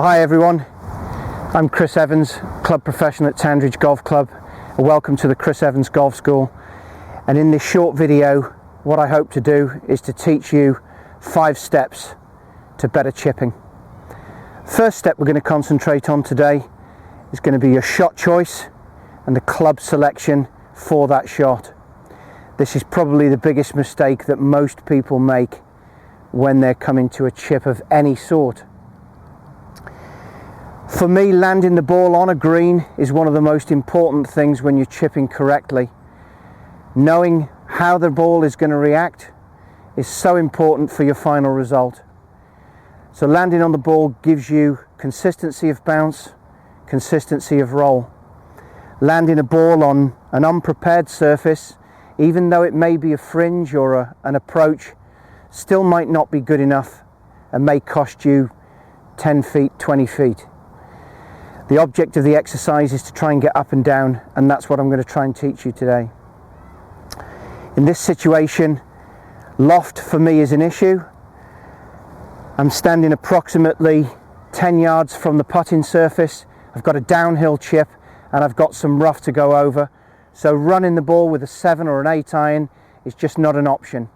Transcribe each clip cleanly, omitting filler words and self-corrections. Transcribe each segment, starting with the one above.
Well, hi everyone, I'm Chris Evans, club professional at Tandridge Golf Club, and welcome to the Chris Evans Golf School. And in this short video, what I hope to do is to teach you 5 steps to better chipping. First step we're going to concentrate on today is going to be your shot choice and the club selection for that shot. This is probably the biggest mistake that most people make when they're coming to a chip of any sort. For me, landing the ball on a green is one of the most important things when you're chipping correctly. Knowing how the ball is going to react is so important for your final result. So landing on the ball gives you consistency of bounce, consistency of roll. Landing a ball on an unprepared surface, even though it may be a fringe or an approach, still might not be good enough and may cost you 10 feet, 20 feet. The object of the exercise is to try and get up and down, and that's what I'm going to try and teach you today. In this situation, loft for me is an issue. I'm standing approximately 10 yards from the putting surface. I've got a downhill chip and I've got some rough to go over. So running the ball with a 7 or an 8 iron is just not an option.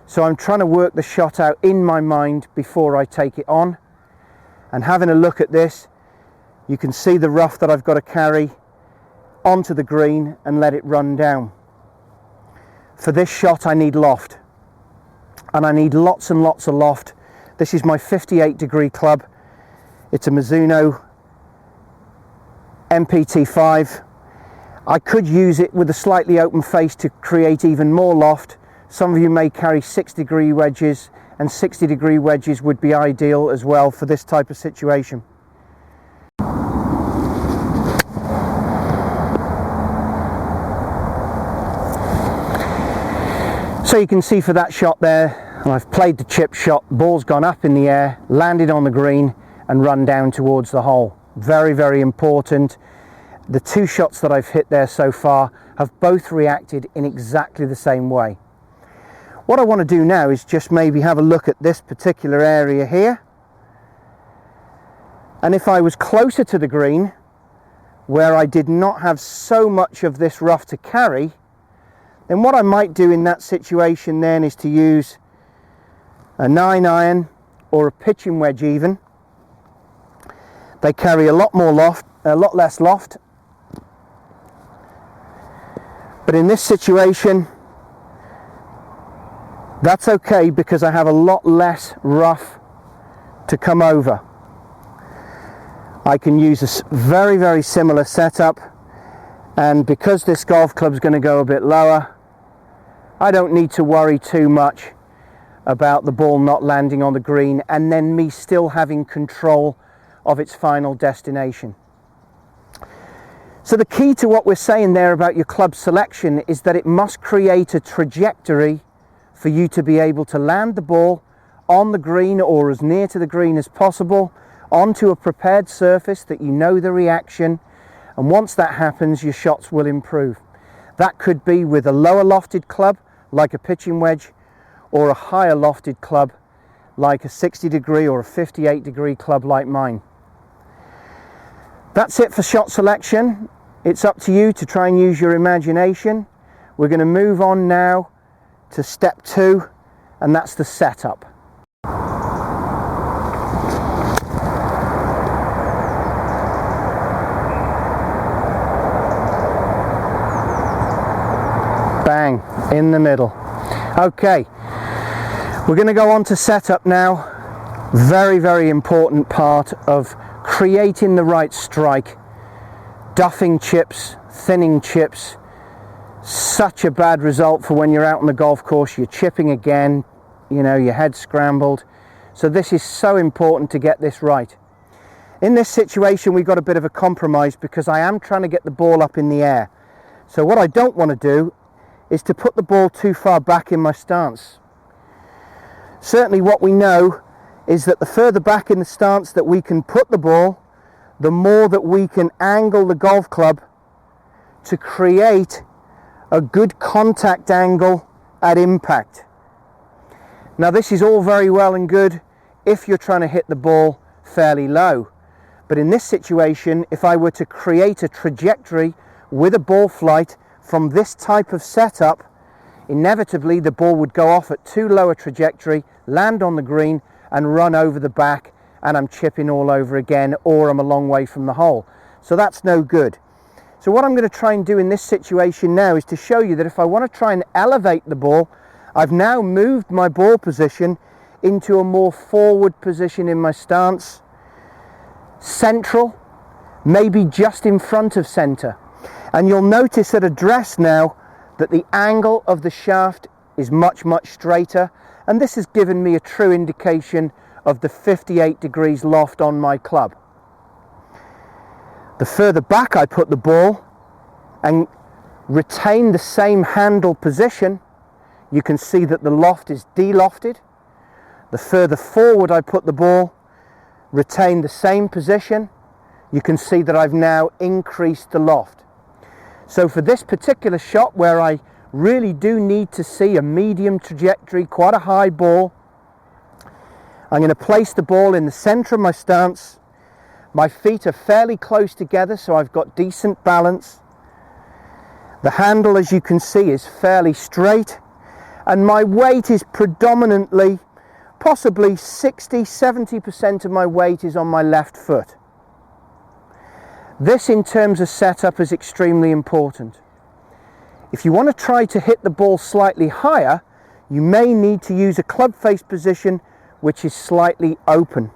So I'm trying to work the shot out in my mind before I take it on. And having a look at this, you can see the rough that I've got to carry onto the green and let it run down. For this shot I need loft, and I need lots and lots of loft. This is my 58 degree club. It's a Mizuno MPT5. I could use it with a slightly open face to create even more loft. Some of you may carry 6-degree wedges, and 60-degree wedges would be ideal as well for this type of situation. So you can see for that shot there, I've played the chip shot, ball's gone up in the air, landed on the green and run down towards the hole. Very, very important. The 2 shots that I've hit there so far have both reacted in exactly the same way. What I want to do now is just maybe have a look at this particular area here. And if I was closer to the green, where I did not have so much of this rough to carry, then what I might do in that situation then is to use a 9 iron or a pitching wedge even. They carry a lot more loft, a lot less loft. But in this situation, that's okay because I have a lot less rough to come over. I can use a very, very similar setup, and because this golf club is going to go a bit lower, I don't need to worry too much about the ball not landing on the green and then me still having control of its final destination. So the key to what we're saying there about your club selection is that it must create a trajectory for you to be able to land the ball on the green or as near to the green as possible onto a prepared surface that you know the reaction, and once that happens your shots will improve. That could be with a lower lofted club like a pitching wedge, or a higher lofted club like a 60-degree or a 58-degree club like mine. That's it for shot selection. It's up to you to try and use your imagination. We're going to move on now to step 2, and that's the setup. Bang, in the middle. Okay, we're going to go on to setup now. Very, very important part of creating the right strike. Duffing chips, thinning chips, such a bad result for when you're out on the golf course. You're chipping again, you know, your head's scrambled. So this is so important to get this right. In this situation we've got a bit of a compromise because I am trying to get the ball up in the air. So what I don't want to do is to put the ball too far back in my stance. Certainly what we know is that the further back in the stance that we can put the ball, the more that we can angle the golf club to create a good contact angle at impact. Now this is all very well and good if you're trying to hit the ball fairly low. But in this situation, if I were to create a trajectory with a ball flight from this type of setup, inevitably the ball would go off at too low a trajectory, land on the green and run over the back, and I'm chipping all over again, or I'm a long way from the hole. So that's no good. So what I'm going to try and do in this situation now is to show you that if I want to try and elevate the ball, I've now moved my ball position into a more forward position in my stance, central, maybe just in front of center. And you'll notice at address now that the angle of the shaft is much straighter, and this has given me a true indication of the 58 degrees loft on my club. The further back I put the ball and retain the same handle position, you can see that the loft is de-lofted. The further forward I put the ball, retain the same position, you can see that I've now increased the loft. So for this particular shot, where I really do need to see a medium trajectory, quite a high ball, I'm going to place the ball in the center of my stance. My feet are fairly close together, so I've got decent balance. The handle, as you can see, is fairly straight, and my weight is predominantly, possibly 60–70% of my weight is on my left foot. This, in terms of setup, is extremely important. If you want to try to hit the ball slightly higher, you may need to use a club face position which is slightly open.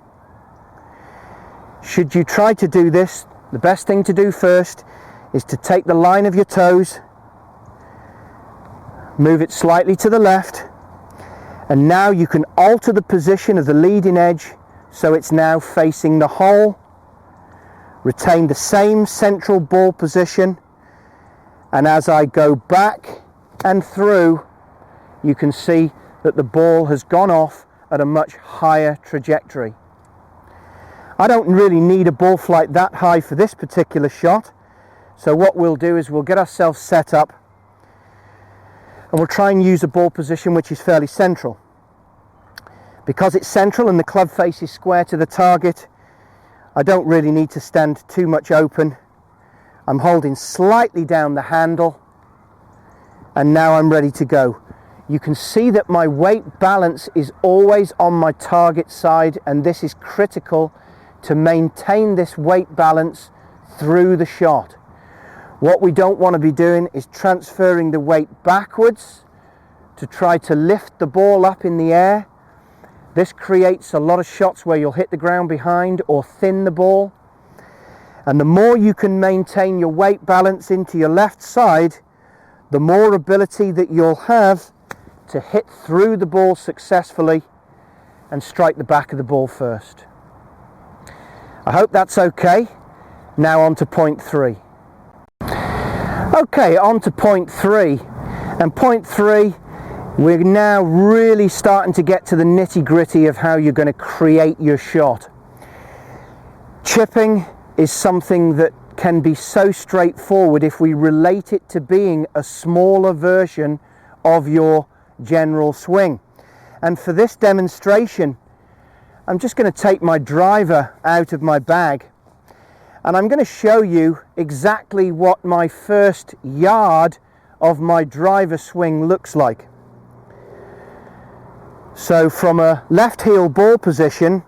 Should you try to do this, the best thing to do first is to take the line of your toes, move it slightly to the left, and now you can alter the position of the leading edge so it's now facing the hole. Retain the same central ball position, and as I go back and through, you can see that the ball has gone off at a much higher trajectory. I don't really need a ball flight that high for this particular shot, so what we'll do is we'll get ourselves set up and we'll try and use a ball position which is fairly central. Because it's central and the club face is square to the target, I don't really need to stand too much open. I'm holding slightly down the handle, and now I'm ready to go. You can see that my weight balance is always on my target side, and this is critical to maintain this weight balance through the shot. What we don't want to be doing is transferring the weight backwards to try to lift the ball up in the air. This creates a lot of shots where you'll hit the ground behind or thin the ball. And the more you can maintain your weight balance into your left side, the more ability that you'll have to hit through the ball successfully and strike the back of the ball first. I hope that's okay. Now on to point 3. Okay, on to point 3. And point 3, we're now really starting to get to the nitty-gritty of how you're going to create your shot. Chipping is something that can be so straightforward if we relate it to being a smaller version of your general swing. And for this demonstration, I'm just going to take my driver out of my bag, and I'm going to show you exactly what my first yard of my driver swing looks like. So from a left heel ball position,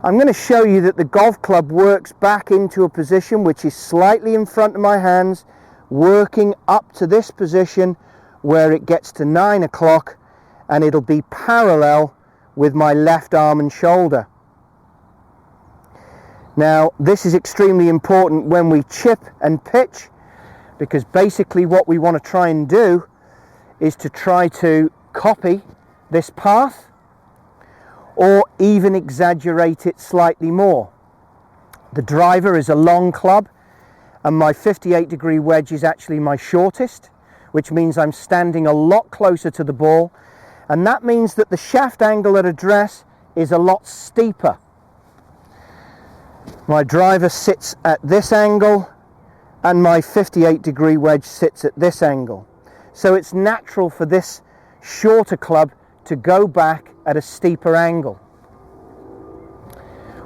I'm going to show you that the golf club works back into a position which is slightly in front of my hands, working up to this position where it gets to 9 o'clock, and it'll be parallel with my left arm and shoulder. Now, this is extremely important when we chip and pitch, because basically what we want to try and do is to try to copy this path or even exaggerate it slightly more. The driver is a long club, and my 58-degree wedge is actually my shortest, which means I'm standing a lot closer to the ball, and that means that the shaft angle at address is a lot steeper. My driver sits at this angle, and my 58-degree wedge sits at this angle. So it's natural for this shorter club to go back at a steeper angle.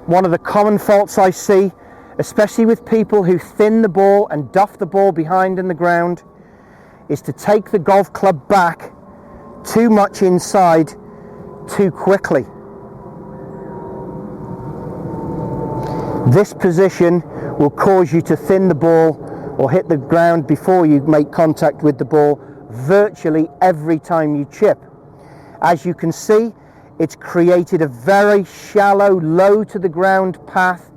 One of the common faults I see, especially with people who thin the ball and duff the ball behind in the ground, is to take the golf club back too much inside too quickly. This position will cause you to thin the ball or hit the ground before you make contact with the ball virtually every time you chip. As you can see, it's created a very shallow, low to the ground path,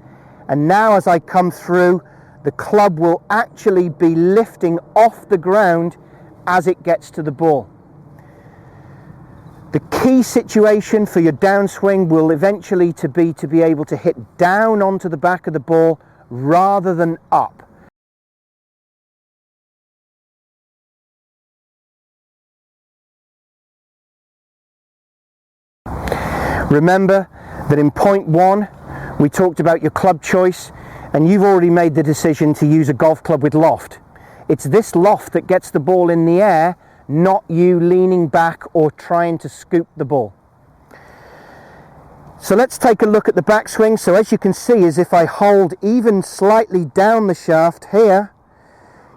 and now as I come through, the club will actually be lifting off the ground as it gets to the ball. The key situation for your downswing will eventually to be able to hit down onto the back of the ball rather than up. Remember that in point 1 we talked about your club choice, and you've already made the decision to use a golf club with loft. It's this loft that gets the ball in the air, not you leaning back or trying to scoop the ball. So let's take a look at the backswing. So as you can see, as if I hold even slightly down the shaft here,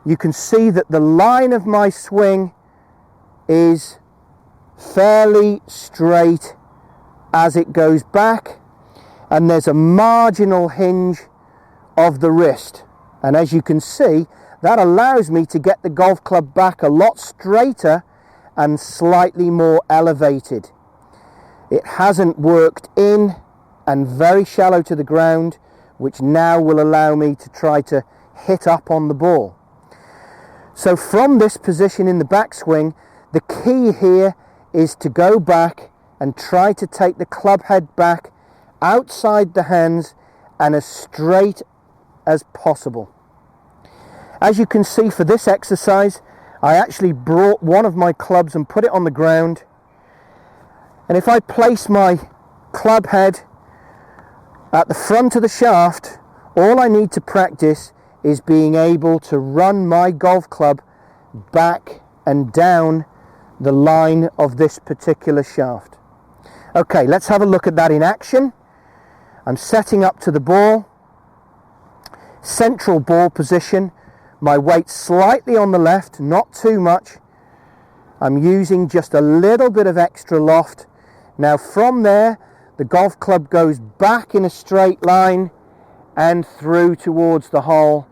you can see that the line of my swing is fairly straight as it goes back, and there's a marginal hinge of the wrist, and as you can see, that allows me to get the golf club back a lot straighter and slightly more elevated. It hasn't worked in and very shallow to the ground, which now will allow me to try to hit up on the ball. So from this position in the backswing, the key here is to go back and try to take the club head back outside the hands and as straight as possible. As you can see, for this exercise, I actually brought one of my clubs and put it on the ground. And if I place my club head at the front of the shaft, all I need to practice is being able to run my golf club back and down the line of this particular shaft. Okay, let's have a look at that in action. I'm setting up to the ball, central ball position, my weight slightly on the left, not too much. I'm using just a little bit of extra loft. Now from there, the golf club goes back in a straight line and through towards the hole,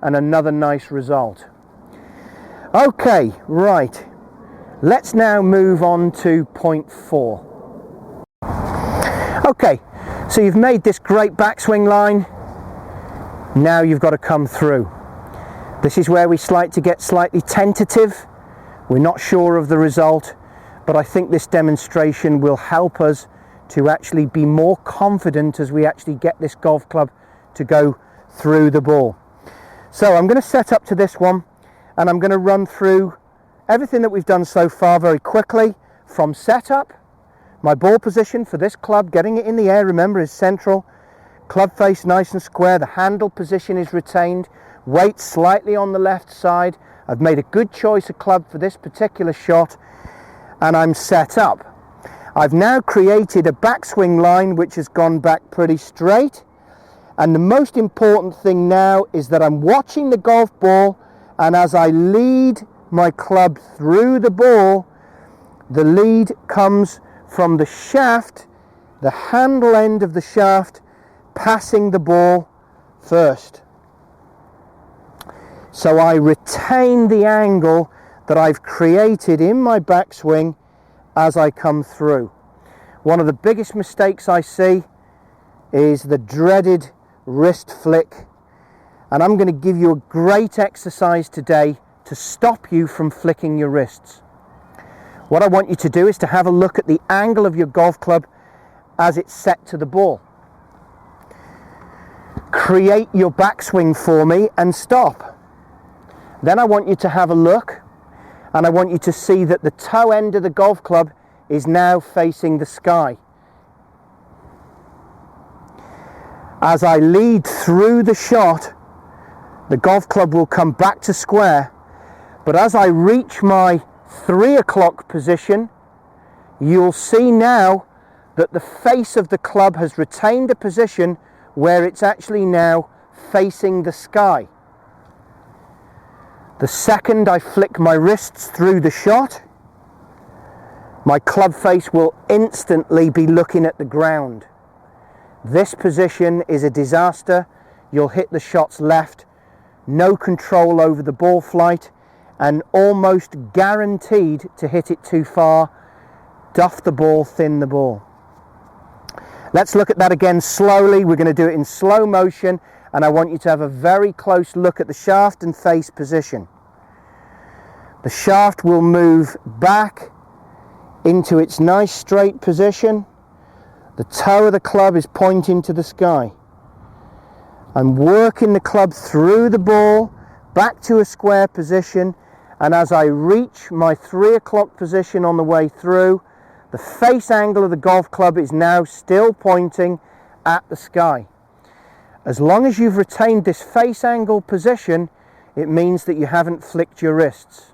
and another nice result. Okay, right. Let's now move on to point 4. Okay, so you've made this great backswing line. Now you've got to come through. This is where we get slightly tentative. We're not sure of the result, but I think this demonstration will help us to actually be more confident as we actually get this golf club to go through the ball. So I'm going to set up to this one, and I'm going to run through everything that we've done so far very quickly. From setup, my ball position for this club, getting it in the air, remember, is central. Club face nice and square, the handle position is retained, weight slightly on the left side. I've made a good choice of club for this particular shot, and I'm set up. I've now created a backswing line which has gone back pretty straight, and the most important thing now is that I'm watching the golf ball, and as I lead my club through the ball, the lead comes from the shaft, the handle end of the shaft, passing the ball first. So I retain the angle that I've created in my backswing as I come through. One of the biggest mistakes I see is the dreaded wrist flick, and I'm going to give you a great exercise today to stop you from flicking your wrists. What I want you to do is to have a look at the angle of your golf club as it's set to the ball. Create your backswing for me and stop. Then I want you to have a look, and I want you to see that the toe end of the golf club is now facing the sky. As I lead through the shot, the golf club will come back to square, but as I reach my 3 o'clock position, you'll see now that the face of the club has retained a position where it's actually now facing the sky. The second I flick my wrists through the shot, my club face will instantly be looking at the ground. This position is a disaster. You'll hit the shots left, no control over the ball flight, and almost guaranteed to hit it too far, duff the ball, thin the ball. Let's look at that again slowly. We're going to do it in slow motion, and I want you to have a very close look at the shaft and face position. The shaft will move back into its nice straight position. The toe of the club is pointing to the sky. I'm working the club through the ball, back to a square position, and as I reach my 3 o'clock position on the way through, the face angle of the golf club is now still pointing at the sky. As long as you've retained this face angle position, it means that you haven't flicked your wrists.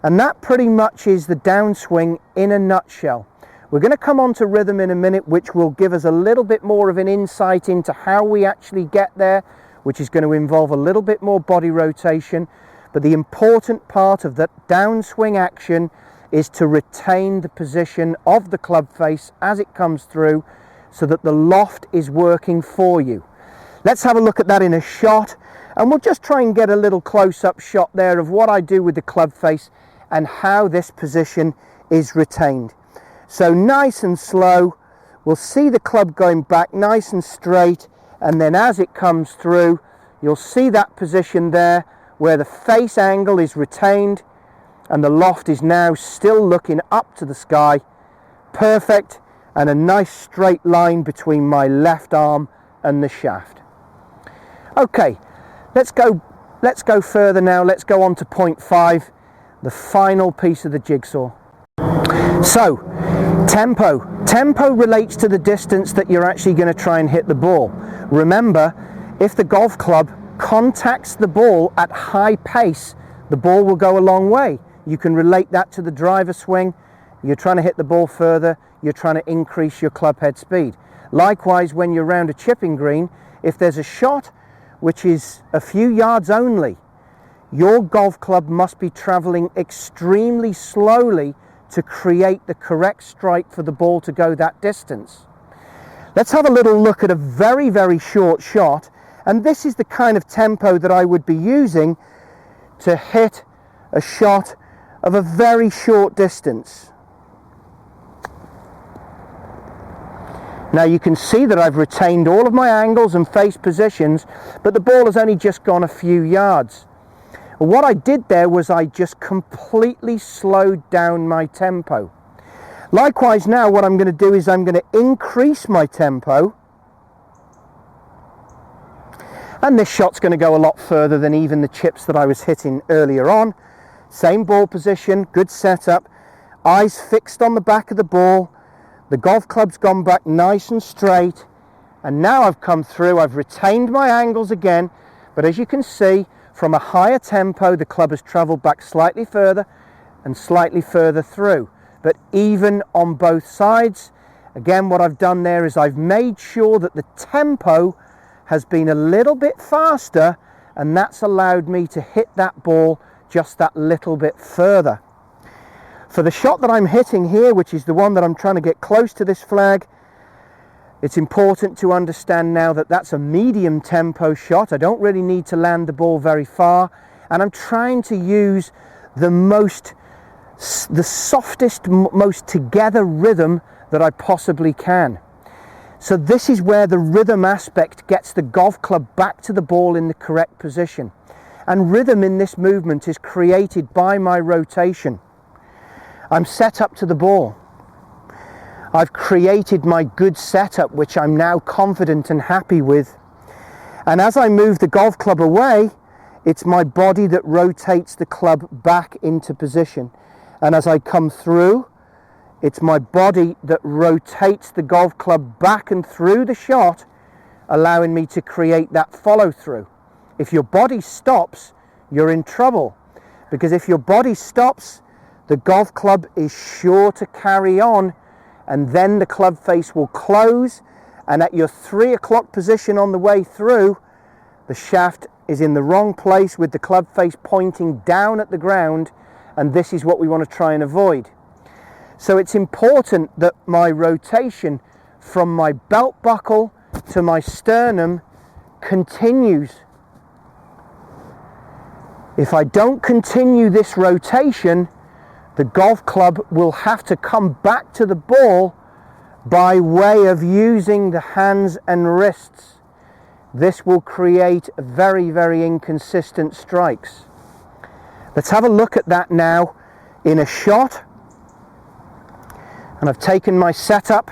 And that pretty much is the downswing in a nutshell. We're going to come on to rhythm in a minute, which will give us a little bit more of an insight into how we actually get there, which is going to involve a little bit more body rotation. But the important part of that downswing action is to retain the position of the club face as it comes through, so that the loft is working for you. Let's have a look at that in a shot, and we'll just try and get a little close-up shot there of what I do with the club face and how this position is retained. So nice and slow, we'll see the club going back nice and straight, and then as it comes through, you'll see that position there where the face angle is retained and the loft is now still looking up to the sky. Perfect, and a nice straight line between my left arm and the shaft. Okay, let's go further now. Let's go on to point 5, the final piece of the jigsaw. So, tempo. Tempo relates to the distance that you're actually going to try and hit the ball. Remember, if the golf club contacts the ball at high pace, the ball will go a long way. You can relate that to the driver swing. You're trying to hit the ball further, you're trying to increase your club head speed. Likewise, when you're around a chipping green, if there's a shot which is a few yards only, your golf club must be traveling extremely slowly to create the correct strike for the ball to go that distance. Let's have a little look at a very, very short shot, and this is the kind of tempo that I would be using to hit a shot of a very short distance. Now you can see that I've retained all of my angles and face positions, but the ball has only just gone a few yards. What I did there was I just completely slowed down my tempo. Likewise, now what I'm going to do is I'm going to increase my tempo, and this shot's going to go a lot further than even the chips that I was hitting earlier on. Same ball position, good setup, eyes fixed on the back of the ball, the golf club's gone back nice and straight, and now I've come through, I've retained my angles again, but as you can see, from a higher tempo, the club has travelled back slightly further and slightly further through, but even on both sides. Again, what I've done there is I've made sure that the tempo has been a little bit faster, and that's allowed me to hit that ball just that little bit further. For the shot that I'm hitting here, which is the one that I'm trying to get close to this flag, it's important to understand now that that's a medium tempo shot. I don't really need to land the ball very far, and I'm trying to use the softest, most together rhythm that I possibly can. So this is where the rhythm aspect gets the golf club back to the ball in the correct position. And rhythm in this movement is created by my rotation. I'm set up to the ball. I've created my good setup, which I'm now confident and happy with. And as I move the golf club away, it's my body that rotates the club back into position. And as I come through, it's my body that rotates the golf club back and through the shot, allowing me to create that follow through. If your body stops, you're in trouble, because if your body stops, the golf club is sure to carry on and then the club face will close, and at your 3 o'clock position on the way through, the shaft is in the wrong place with the club face pointing down at the ground, and this is what we want to try and avoid. So it's important that my rotation from my belt buckle to my sternum continues. If I don't continue this rotation, the golf club will have to come back to the ball by way of using the hands and wrists. This will create very, very inconsistent strikes. Let's have a look at that now in a shot. And I've taken my setup.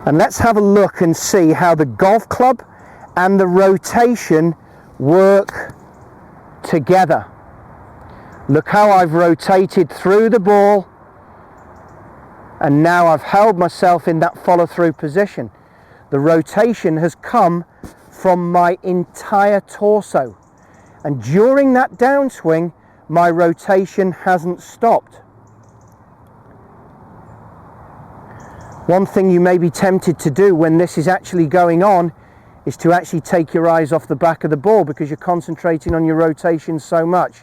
And let's have a look and see how the golf club and the rotation work together. Look how I've rotated through the ball, and now I've held myself in that follow-through position. The rotation has come from my entire torso, and during that downswing my rotation hasn't stopped. One thing you may be tempted to do when this is actually going on is to actually take your eyes off the back of the ball because you're concentrating on your rotation so much.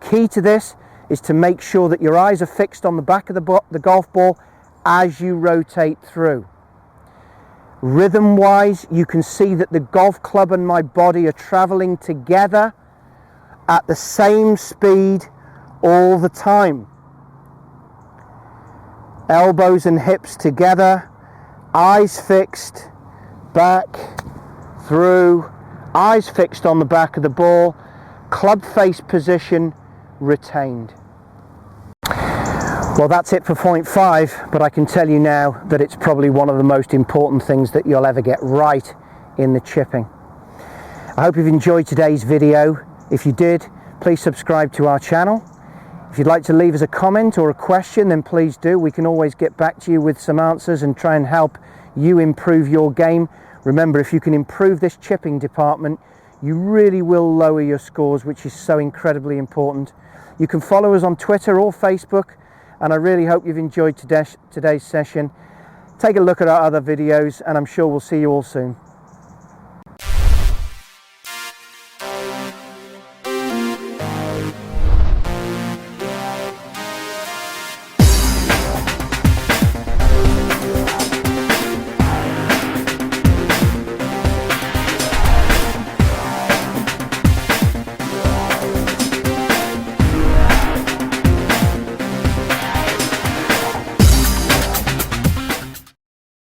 Key to this is to make sure that your eyes are fixed on the back of the golf ball as you rotate through. Rhythm wise, you can see that the golf club and my body are traveling together at the same speed all the time. Elbows and hips together, eyes fixed, back, through, eyes fixed on the back of the ball, club face position retained. Well, that's it for point 5, but I can tell you now that it's probably one of the most important things that you'll ever get right in the chipping. I hope you've enjoyed today's video. If you did, please subscribe to our channel. If you'd like to leave us a comment or a question, then please do. We can always get back to you with some answers and try and help you improve your game. Remember, if you can improve this chipping department, you really will lower your scores, which is so incredibly important. You can follow us on Twitter or Facebook, and I really hope you've enjoyed today's session. Take a look at our other videos, and I'm sure we'll see you all soon.